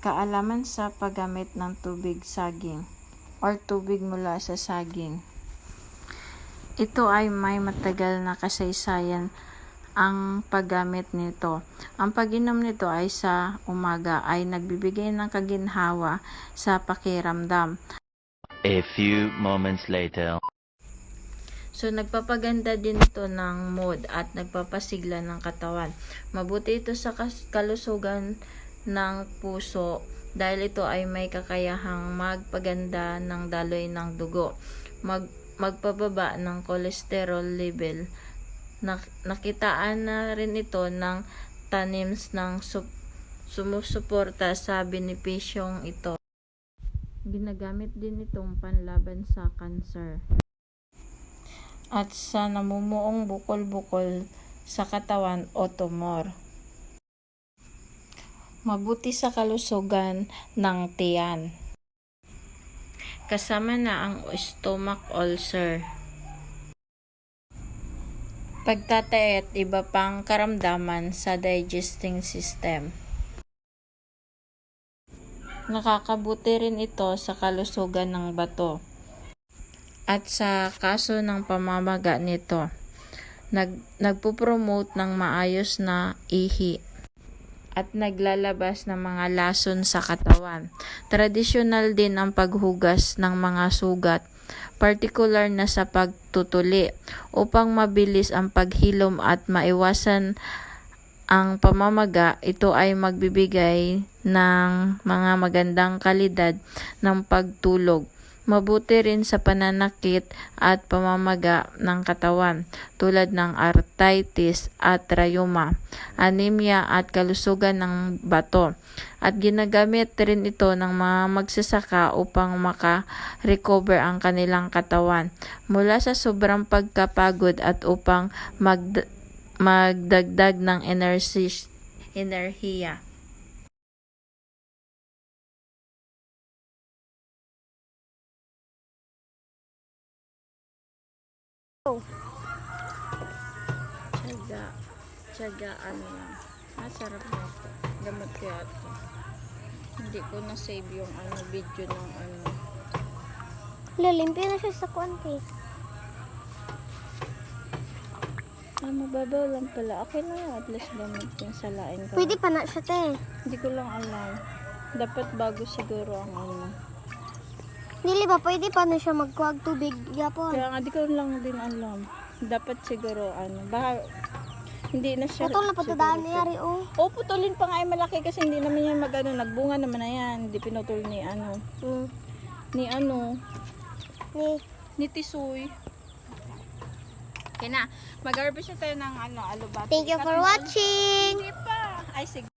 Kaalaman sa paggamit ng tubig saging or tubig mula sa saging. Ito ay may matagal na kasaysayan ang paggamit nito. Ang pag-inom nito ay sa umaga ay nagbibigay ng kaginhawa sa pakiramdam. A few moments later. So, nagpapaganda din ito ng mood at nagpapasigla ng katawan. Mabuti ito sa kalusugan ng puso dahil ito ay may kakayahang magpaganda ng daloy ng dugo, magpababa ng cholesterol level. Nakitaan na rin ito ng tanims ng sumusuporta sa benepisyong ito. Ginagamit din itong panlaban sa kanser at sa namumuong bukol-bukol sa katawan o tumor. Mabuti sa kalusugan ng tiyan. Kasama na ang stomach ulcer, pagtatay at iba pang karamdaman sa digesting system. Nakakabuti rin ito sa kalusugan ng bato. At sa kaso ng pamamaga nito, nagpo-promote ng maayos na ihi at naglalabas ng mga lason sa katawan. Tradisyonal din ang paghugas ng mga sugat, partikular na sa pagtutuli, upang mabilis ang paghilom at maiwasan ang pamamaga. Ito ay magbibigay ng mga magandang kalidad ng pagtulog. Mabuti rin sa pananakit at pamamaga ng katawan tulad ng arthritis at rheuma, anemia at kalusugan ng bato. At ginagamit rin ito ng mga magsasaka upang maka-recover ang kanilang katawan mula sa sobrang pagkapagod at upang magdagdag ng enerhiya. Tiyagaan lang. Masarap na ito. Gamot kaya ito. Hindi ko na-save yung video ng Lalimpyo na siya sa konti. mababaw lang pala. Okay na yan. At least gamot yung salain ko. Pwede pa na siya, te. Hindi ko lang alam. Dapat bago siguro ang Dili ba, pwede pa na siya magkuhag tubig, yapon. Kaya nga, di ko lang din alam. Dapat siguro baka hindi na siya. Putol na patadaan niya, rin, oh. Oo, putulin pa nga ay malaki kasi hindi naman yan nagbunga naman na yan. Hindi pinutol ni ni Tisoy. Okay na. Mag-harvest na tayo ng alubate. Thank you for watching. Hindi pa. Ay, sige.